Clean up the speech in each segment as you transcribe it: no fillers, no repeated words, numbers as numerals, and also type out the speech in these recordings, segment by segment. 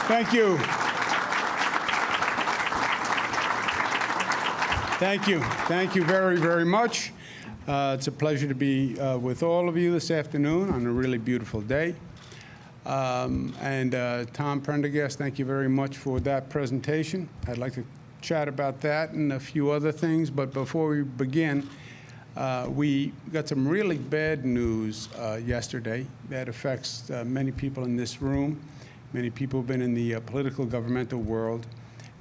Thank you. Thank you. Thank you very, very much. It's a pleasure to be with all of you this afternoon on a really beautiful day. Tom Prendergast, thank you very much for that presentation. I'd like to chat about that and a few other things, but before we begin, we got some really bad news yesterday that affects many people in this room. Many people have been in the political governmental world.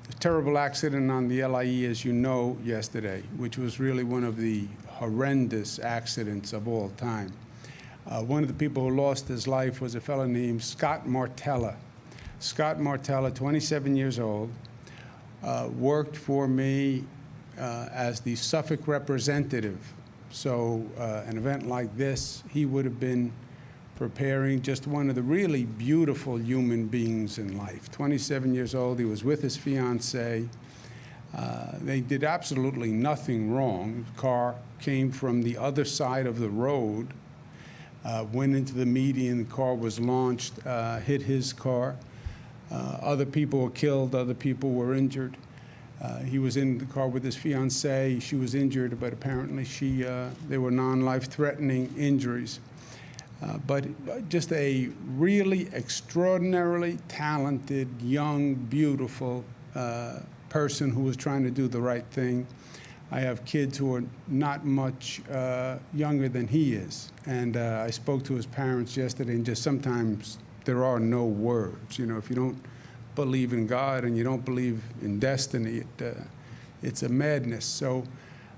A terrible accident on the LIE, as you know, yesterday, which was really one of the horrendous accidents of all time. One of the people who lost his life was a fellow named Scott Martella. Scott Martella, 27 years old, worked for me as the Suffolk representative. So an event like this, he would have been preparing, just one of the really beautiful human beings in life. 27 years old, he was with his fiancée. They did absolutely nothing wrong. The car came from the other side of the road, went into the median, the car was launched, hit his car. Other people were killed, other people were injured. He was in the car with his fiancée. She was injured, but apparently they were non-life-threatening injuries. But just a really extraordinarily talented, young, beautiful person who was trying to do the right thing. I have kids who are not much younger than he is. And I spoke to his parents yesterday, and just sometimes there are no words. You know, if you don't believe in God and you don't believe in destiny, it's a madness. So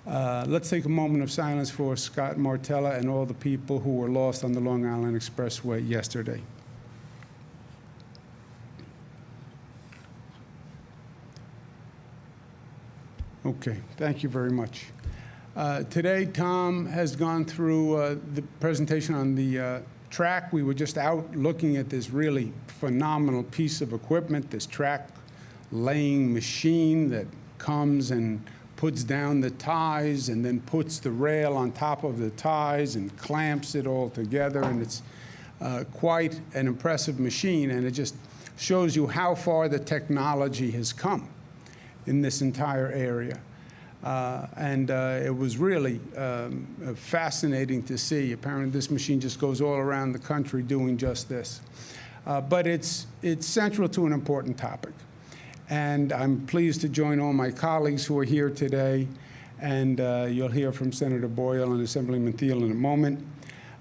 let's take a moment of silence for Scott Martella and all the people who were lost on the Long Island Expressway yesterday. Okay, thank you very much. Today, Tom has gone through the presentation on the track. We were just out looking at this really phenomenal piece of equipment, this track laying machine that comes and puts down the ties and then puts the rail on top of the ties and clamps it all together. And it's quite an impressive machine, and it just shows you how far the technology has come in this entire area. It was really fascinating to see. Apparently this machine just goes all around the country doing just this. But it's central to an important topic. And I'm pleased to join all my colleagues who are here today. And you'll hear from Senator Boyle and Assemblyman Thiel in a moment.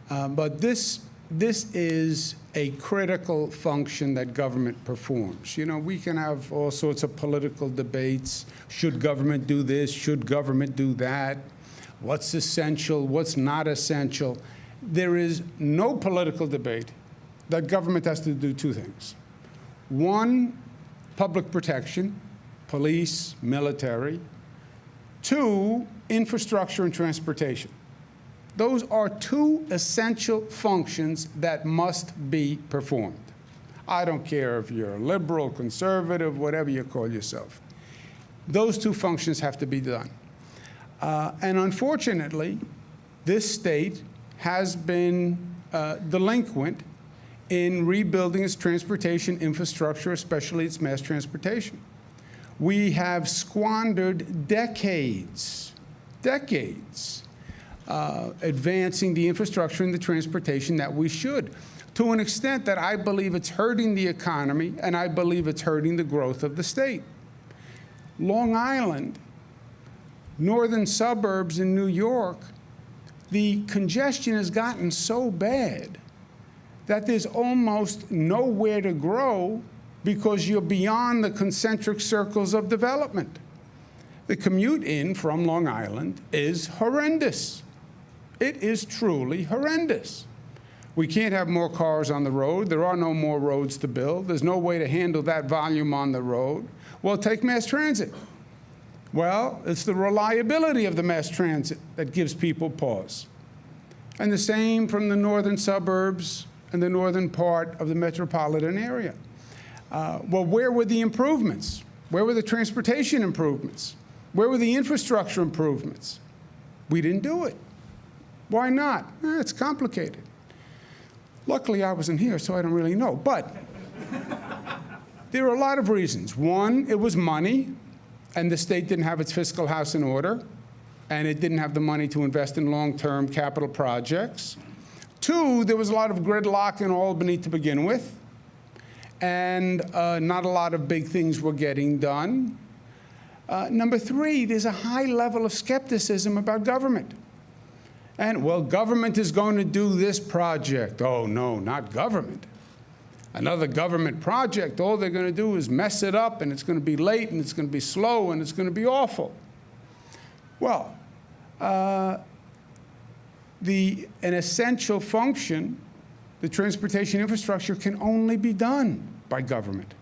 But this is a critical function that government performs. You know, we can have all sorts of political debates. Should government do this? Should government do that? What's essential? What's not essential? There is no political debate that government has to do two things. One, public protection, police, military. Two, infrastructure and transportation. Those are two essential functions that must be performed. I don't care if you're liberal, conservative, whatever you call yourself. Those two functions have to be done. And unfortunately, this state has been delinquent in rebuilding its transportation infrastructure, especially its mass transportation. We have squandered decades advancing the infrastructure and the transportation that we should, to an extent that I believe it's hurting the economy and I believe it's hurting the growth of the state. Long Island, northern suburbs in New York, the congestion has gotten so bad that there's almost nowhere to grow because you're beyond the concentric circles of development. The commute in from Long Island is horrendous. It is truly horrendous. We can't have more cars on the road. There are no more roads to build. There's no way to handle that volume on the road. Well, take mass transit. Well, it's the reliability of the mass transit that gives people pause. And the same from the northern suburbs and the northern part of the metropolitan area. Well, where were the improvements? Where were the transportation improvements? Where were the infrastructure improvements? We didn't do it. Why not? It's complicated. Luckily, I wasn't here, so I don't really know. But There are a lot of reasons. One, it was money, and the state didn't have its fiscal house in order, and it didn't have the money to invest in long-term capital projects. Two, there was a lot of gridlock in Albany to begin with, and not a lot of big things were getting done. Number three, there's a high level of skepticism about government. And, well, government is going to do this project. Oh, no, not government. Another government project, all they're going to do is mess it up, and it's going to be late, and it's going to be slow, and it's going to be awful. Well, an essential function, the transportation infrastructure, can only be done by government.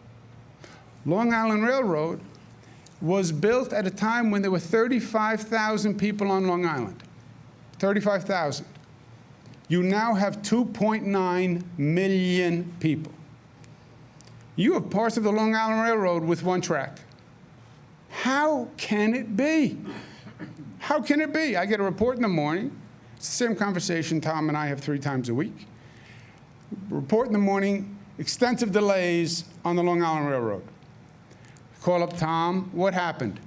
Long Island Railroad was built at a time when there were 35,000 people on Long Island. 35,000. You now have 2.9 million people. You have parts of the Long Island Railroad with one track. How can it be? How can it be? I get a report in the morning. It's the same conversation Tom and I have 3 times a week. Report in the morning, extensive delays on the Long Island Railroad. Call up Tom, what happened?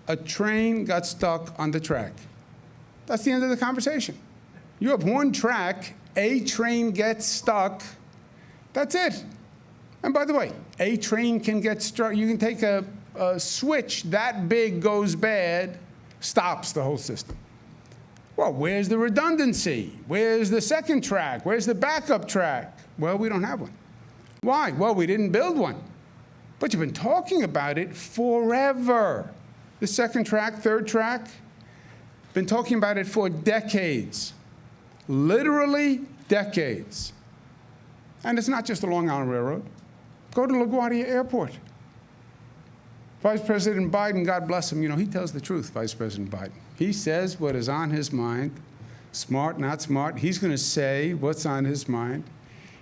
A train got stuck on the track. That's the end of the conversation. You have one track, a train gets stuck, that's it. And by the way, a train can get struck. You can take a switch that big goes bad, stops the whole system. Well, where's the redundancy? Where's the second track? Where's the backup track? Well, we don't have one. Why? Well, we didn't build one. But you've been talking about it forever. The second track, third track, been talking about it for decades. Literally decades. And it's not just the Long Island Railroad. Go to LaGuardia Airport. Vice President Biden, God bless him, he tells the truth, Vice President Biden. He says what is on his mind, smart, not smart. He's going to say what's on his mind.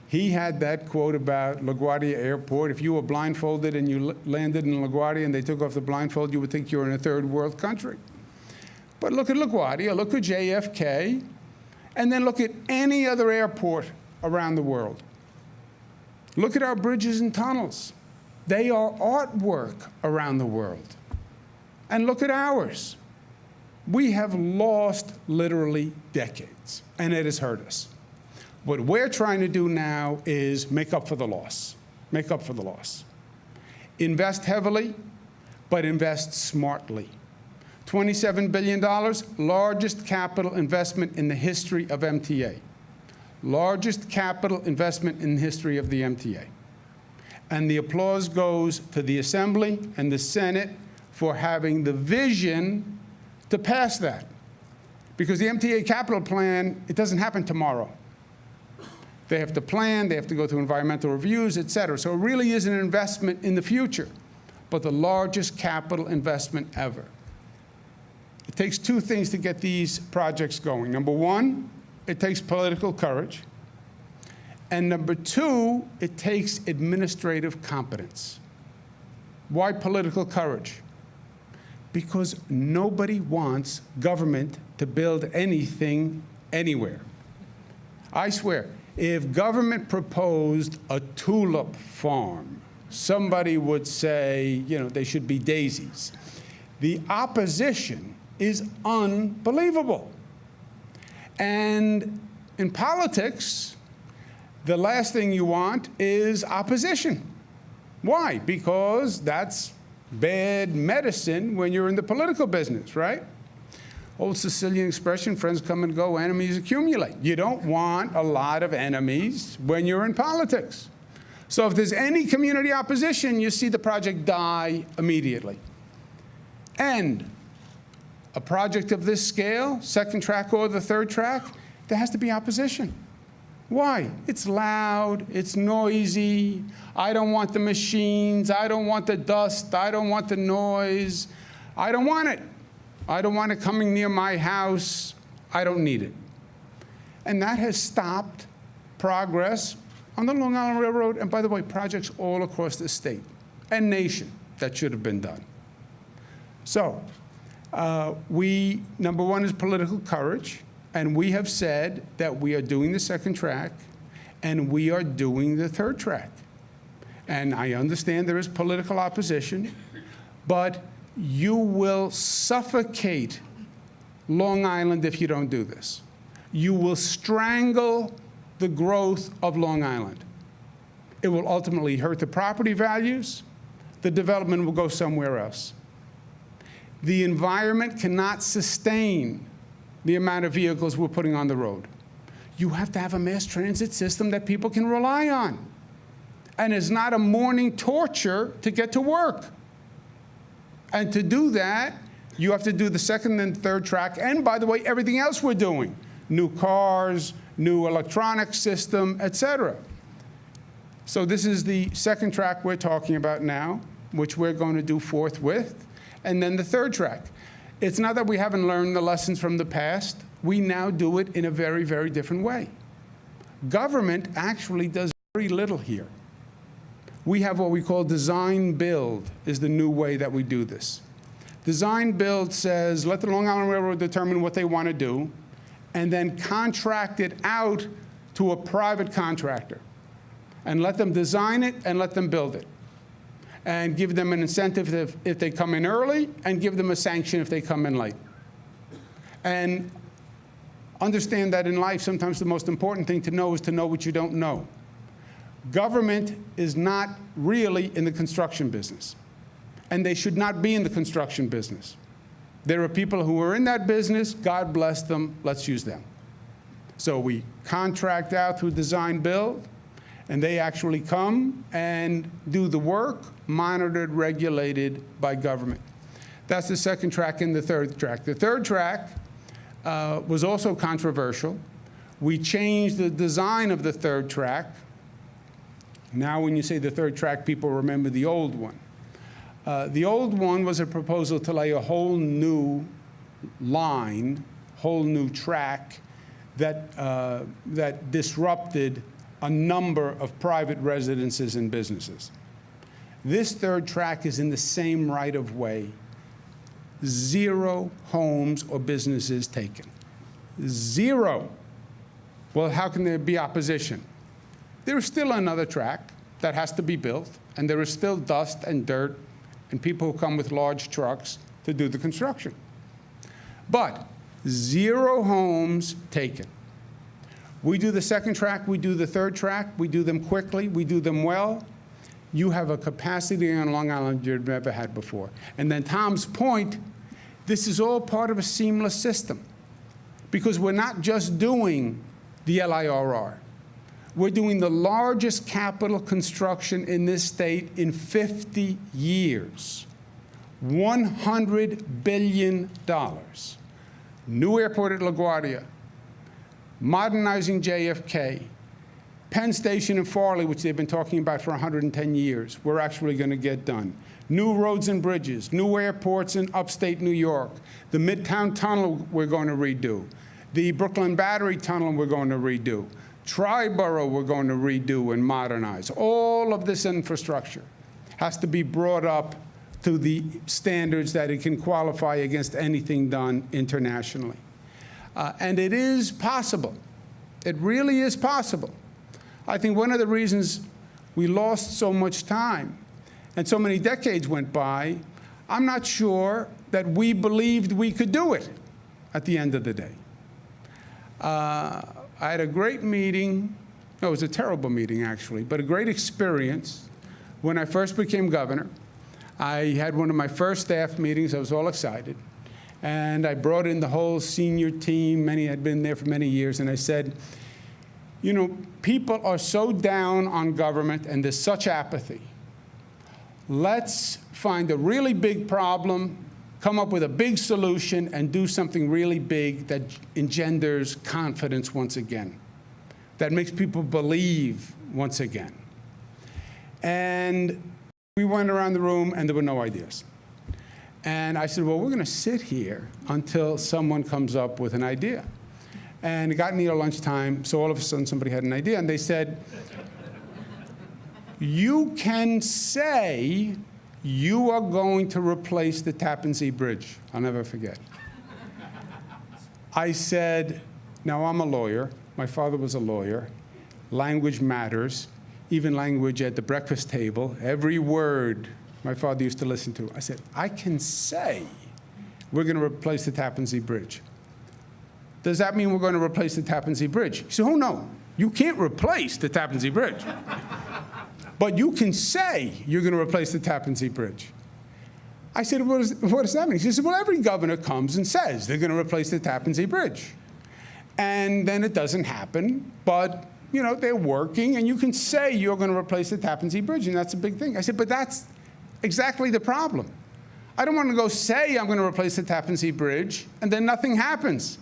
He had that quote about LaGuardia Airport. If you were blindfolded and you landed in LaGuardia and they took off the blindfold, you would think you were in a third world country. But look at LaGuardia, look at JFK, and then look at any other airport around the world. Look at our bridges and tunnels. They are artwork around the world. And look at ours. We have lost literally decades, and it has hurt us. What we're trying to do now is make up for the loss. Make up for the loss. Invest heavily, but invest smartly. $27 billion, largest capital investment in the history of MTA. Largest capital investment in the history of the MTA. And the applause goes to the Assembly and the Senate for having the vision to pass that. Because the MTA capital plan, it doesn't happen tomorrow. They have to plan, they have to go through environmental reviews, et cetera. So it really is an investment in the future, but the largest capital investment ever. It takes 2 things to get these projects going. Number 1, it takes political courage. And number 2, it takes administrative competence. Why political courage? Because nobody wants government to build anything anywhere. I swear, if government proposed a tulip farm, somebody would say, they should be daisies. The opposition is unbelievable. And in politics, the last thing you want is opposition. Why? Because that's bad medicine when you're in the political business, right? Old Sicilian expression, friends come and go, enemies accumulate. You don't want a lot of enemies when you're in politics. So if there's any community opposition, you see the project die immediately. And a project of this scale, second track or the third track, there has to be opposition. Why? It's loud, it's noisy, I don't want the machines, I don't want the dust, I don't want the noise, I don't want it. I don't want it coming near my house, I don't need it. And that has stopped progress on the Long Island Railroad, and by the way, projects all across the state and nation that should have been done. So, number 1 is political courage. And we have said that we are doing the second track, and we are doing the third track. And I understand there is political opposition, but you will suffocate Long Island if you don't do this. You will strangle the growth of Long Island. It will ultimately hurt the property values. The development will go somewhere else. The environment cannot sustain the amount of vehicles we're putting on the road. You have to have a mass transit system that people can rely on. And it's not a morning torture to get to work. And to do that, you have to do the second and third track, and by the way, everything else we're doing. New cars, new electronic system, et cetera. So this is the second track we're talking about now, which we're going to do forthwith. And then the third track. It's not that we haven't learned the lessons from the past. We now do it in a very, very different way. Government actually does very little here. We have what we call design build is the new way that we do this. Design build says, let the Long Island Railroad determine what they want to do, and then contract it out to a private contractor. And let them design it and let them build it. And give them an incentive if they come in early, and give them a sanction if they come in late. And understand that in life, sometimes the most important thing to know is to know what you don't know. Government is not really in the construction business, and they should not be in the construction business. There are people who are in that business. God bless them. Let's use them. So we contract out through design build, and they actually come and do the work, monitored, regulated by government. That's the second track and the third track. The third track was also controversial. We changed the design of the third track. Now when you say the third track, people remember the old one. The old one was a proposal to lay a whole new line, whole new track that disrupted a number of private residences and businesses. This third track is in the same right of way. 0 homes or businesses taken. 0. Well, how can there be opposition? There is still another track that has to be built, and there is still dust and dirt and people who come with large trucks to do the construction. But 0 homes taken. We do the second track, we do the third track, we do them quickly, we do them well. You have a capacity on Long Island you've never had before. And then Tom's point, this is all part of a seamless system, because we're not just doing the LIRR. We're doing the largest capital construction in this state in 50 years. $100 billion. New airport at LaGuardia, modernizing JFK, Penn Station in Farley, which they've been talking about for 110 years, we're actually going to get done. New roads and bridges, new airports in upstate New York, the Midtown Tunnel we're going to redo, the Brooklyn Battery Tunnel we're going to redo, Triborough we're going to redo and modernize. All of this infrastructure has to be brought up to the standards that it can qualify against anything done internationally. And it is possible. It really is possible. I think one of the reasons we lost so much time and so many decades went by, I'm not sure that we believed we could do it at the end of the day. I had a great meeting. No, it was a terrible meeting, actually, but a great experience when I first became governor. I had one of my first staff meetings. I was all excited. And I brought in the whole senior team. Many had been there for many years. And I said, you know, people are so down on government and there's such apathy. Let's find a really big problem, come up with a big solution, and do something really big that engenders confidence once again, that makes people believe once again. And we went around the room, and there were no ideas. And I said, well, we're going to sit here until someone comes up with an idea. And it got near lunchtime, so all of a sudden somebody had an idea, and they said, you can say you are going to replace the Tappan Zee Bridge. I'll never forget. I said, now I'm a lawyer. My father was a lawyer. Language matters. even language at the breakfast table, every word my father used to listen to. I said, I can say we're going to replace the Tappan Zee Bridge. Does that mean we're going to replace the Tappan Zee Bridge? He said, oh, no, you can't replace the Tappan Zee Bridge. But you can say you're going to replace the Tappan Zee Bridge. I said, what does that mean? He said, well, every governor comes and says they're going to replace the Tappan Zee Bridge. And then it doesn't happen, but you know, they're working, and you can say you're going to replace the Tappan Zee Bridge, and that's a big thing. I said, but that's exactly the problem. I don't want to go say I'm going to replace the Tappan Zee Bridge, and then nothing happens.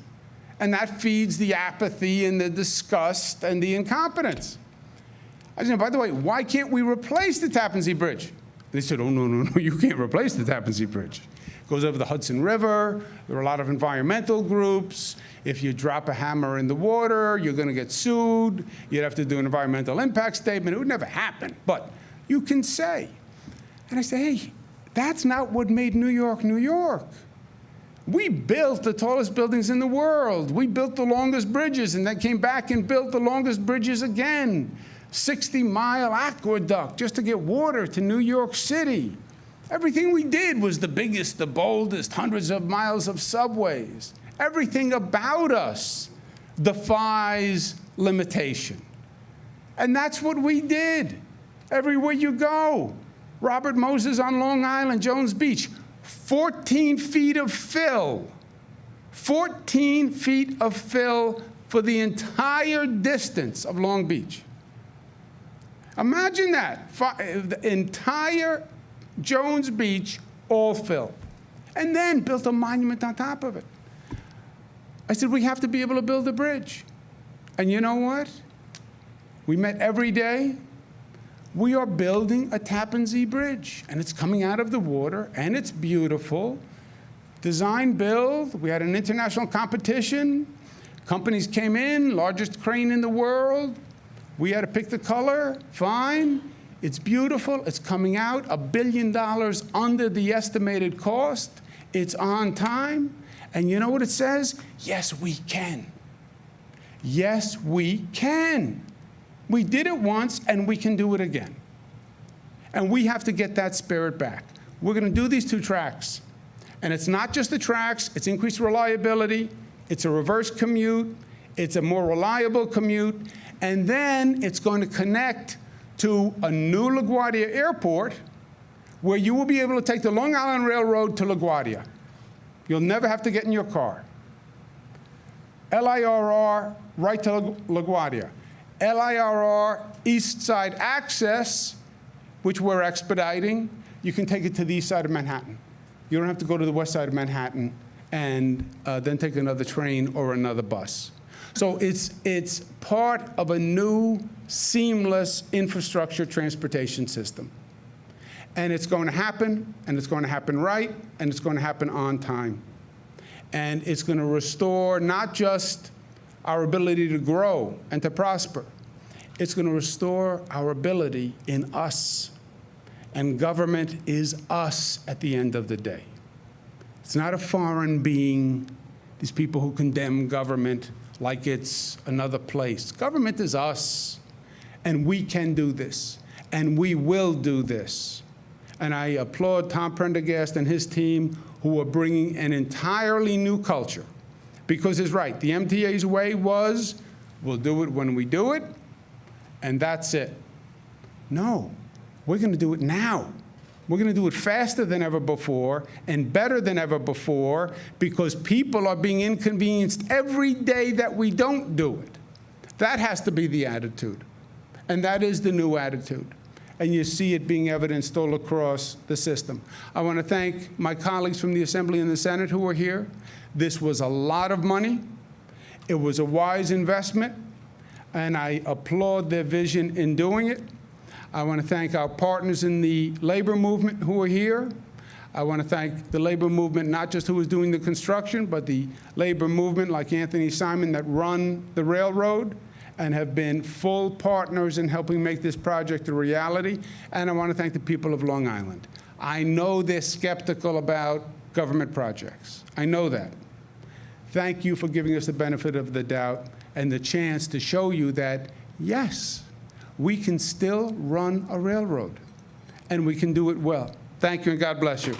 And that feeds the apathy and the disgust and the incompetence. I said, by the way, why can't we replace the Tappan Zee Bridge? They said, oh, no, you can't replace the Tappan Zee Bridge. It goes over the Hudson River. There are a lot of environmental groups. If you drop a hammer in the water, you're going to get sued. You'd have to do an environmental impact statement. It would never happen. But you can say. And I say, hey, that's not what made New York, New York. We built the tallest buildings in the world. We built the longest bridges, and then came back and built the longest bridges again. 60-mile aqueduct just to get water to New York City. Everything we did was the biggest, the boldest, hundreds of miles of subways. Everything about us defies limitation. And that's what we did. Everywhere you go. Robert Moses on Long Island, Jones Beach, 14 feet of fill. 14 feet of fill for the entire distance of Long Beach. Imagine that. The entire Jones Beach, all fill. And then built a monument on top of it. I said, we have to be able to build a bridge. And you know what? We met every day. We are building a Tappan Zee Bridge, and it's coming out of the water, and it's beautiful. Design, build. We had an international competition. Companies came in, largest crane in the world. We had to pick the color, fine. It's beautiful, it's coming out, $1 billion under the estimated cost. It's on time. And you know what it says? Yes, we can. Yes, we can. We did it once, and we can do it again. And we have to get that spirit back. We're going to do these 2 tracks. And it's not just the tracks, it's increased reliability, it's a reverse commute, it's a more reliable commute, and then it's going to connect to a new LaGuardia airport where you will be able to take the Long Island Railroad to LaGuardia. You'll never have to get in your car. LIRR right to LaGuardia. LIRR East Side access, which we're expediting, you can take it to the east side of Manhattan. You don't have to go to the west side of Manhattan and then take another train or another bus. So it's part of a new, seamless infrastructure transportation system. And it's going to happen, and it's going to happen right, and it's going to happen on time. And it's going to restore not just our ability to grow and to prosper. It's going to restore our ability in us. And government is us at the end of the day. It's not a foreign being, these people who condemn government like it's another place. Government is us, and we can do this, and we will do this. And I applaud Tom Prendergast and his team who are bringing an entirely new culture. Because he's right, the MTA's way was, we'll do it when we do it, and that's it. No, we're going to do it now. We're going to do it faster than ever before and better than ever before because people are being inconvenienced every day that we don't do it. That has to be the attitude. And that is the new attitude. And you see it being evidenced all across the system. I want to thank my colleagues from the Assembly and the Senate who are here. This was a lot of money. It was a wise investment. And I applaud their vision in doing it. I want to thank our partners in the labor movement who are here. I want to thank the labor movement, not just who is doing the construction, but the labor movement like Anthony Simon that run the railroad and have been full partners in helping make this project a reality. And I want to thank the people of Long Island. I know they're skeptical about government projects. I know that. Thank you for giving us the benefit of the doubt and the chance to show you that, yes, we can still run a railroad, and we can do it well. Thank you, and God bless you.